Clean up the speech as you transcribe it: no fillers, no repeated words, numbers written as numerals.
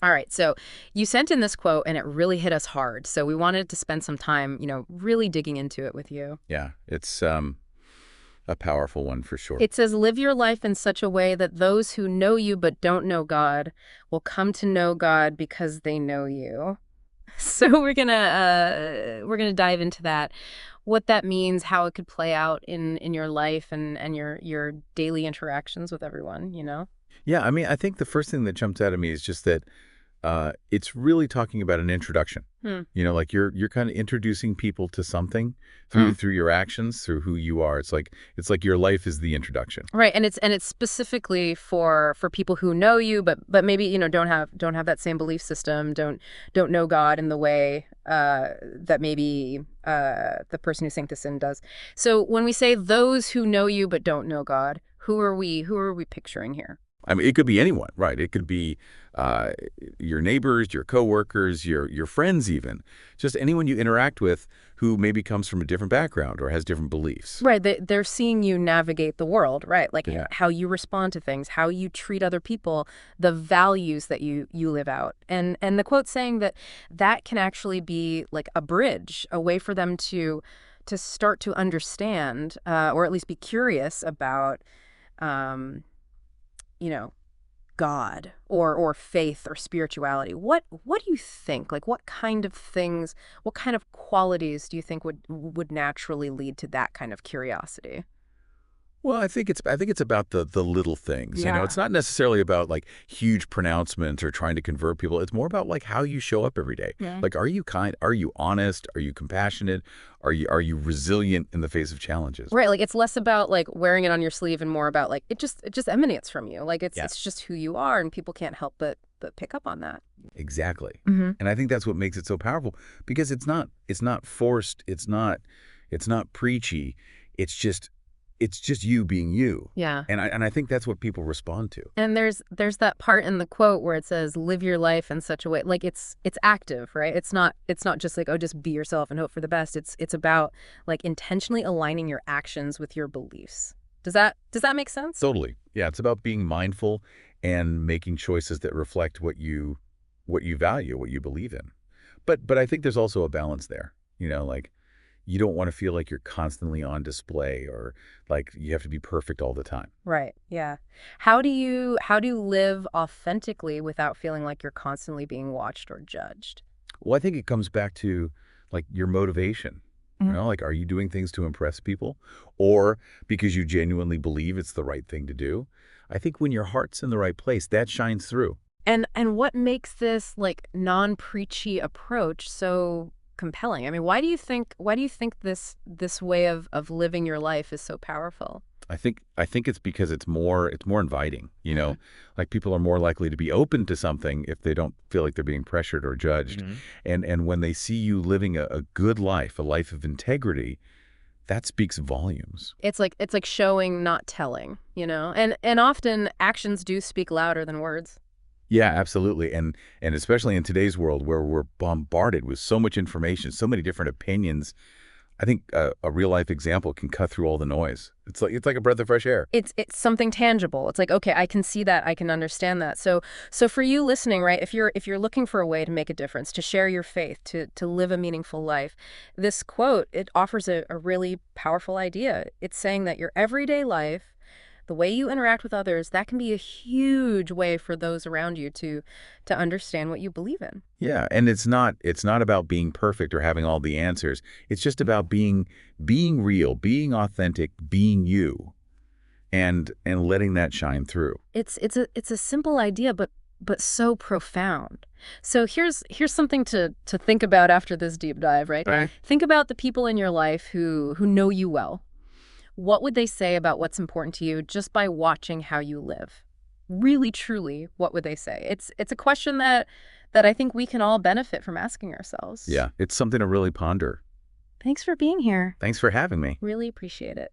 All right. So you sent in this quote and it really hit us hard. So we wanted to spend some time, really digging into it with you. Yeah, it's a powerful one for sure. It says, live your life in such a way that those who know you but don't know God will come to know God because they know you. So we're gonna dive into that, what that means, how it could play out in your life and your daily interactions with everyone. Yeah, I mean, I think the first thing that jumps out at me is just that it's really talking about an introduction. Hmm. Like you're kind of introducing people to something Mm. through your actions, through who you are. It's like your life is the introduction. Right, and it's specifically for people who know you, but maybe don't have that same belief system, don't know God in the way that maybe the person who sent this in does. So when we say those who know you but don't know God, who are we picturing here? I mean, it could be anyone, right? It could be uh, your neighbors, your coworkers, your friends, even just anyone you interact with who maybe comes from a different background or has different beliefs. Right, they're seeing you navigate the world, right? Like Yeah. how you respond to things, how you treat other people, the values that you live out. And the quote saying that can actually be like a bridge, a way for them to start to understand, or at least be curious about, um, you know, God or faith or spirituality. What do you think? Like what kind of things, what kind of qualities do you think would naturally lead to that kind of curiosity? Well, I think it's about the little things. Yeah. It's not necessarily about like huge pronouncements or trying to convert people. It's more about like how you show up every day. Yeah. Like, are you kind? Are you honest? Are you compassionate? Are you resilient in the face of challenges? Right, like it's less about like wearing it on your sleeve and more about like it just emanates from you. Like it's Yeah, it's just who you are and people can't help but pick up on that. exactly. Hmm. And I think that's what makes it so powerful because it's not forced. It's not preachy. It's just it's just you being you. Yeah. And I think that's what people respond to. And there's that part in the quote where it says live your life in such a way like it's active, right? It's not just like oh just be yourself and hope for the best. It's about like intentionally aligning your actions with your beliefs. Does that make sense? Totally. Yeah, it's about being mindful and making choices that reflect what you value, what you believe in. But I think there's also a balance there. Like you don't want to feel like you're constantly on display or like you have to be perfect all the time. Right. Yeah. How do you live authentically without feeling like you're constantly being watched or judged? Well, I think it comes back to like your motivation. Like are you doing things to impress people or because you genuinely believe it's the right thing to do? I think when your heart's in the right place, that shines through. And what makes this like non-preachy approach so compelling? I mean, why do you think this way of living your life is so powerful? I think it's because it's more inviting, Okay. Like people are more likely to be open to something if they don't feel like they're being pressured or judged. And when they see you living a good life, a life of integrity, that speaks volumes. It's like showing, not telling. And often actions do speak louder than words. Yeah, absolutely. And especially in today's world where we're bombarded with so much information, so many different opinions, I think a real life example can cut through all the noise. It's like a breath of fresh air. It's something tangible. It's like, okay, I can see that, I can understand that. So for you listening, right, if you're looking for a way to make a difference, to share your faith, to live a meaningful life, this quote, it offers a really powerful idea. It's saying that your everyday life, the way you interact with others, that can be a huge way for those around you to understand what you believe in. Yeah, and it's not about being perfect or having all the answers. It's just about being real, being authentic, being you, and letting that shine through. It's a simple idea, but so profound. So here's something to think about after this deep dive, right? Right. Think about the people in your life who know you well. What would they say about what's important to you just by watching how you live? Really, truly, what would they say? It's a question that I think we can all benefit from asking ourselves. Yeah, it's something to really ponder. Thanks for being here. Thanks for having me. Really appreciate it.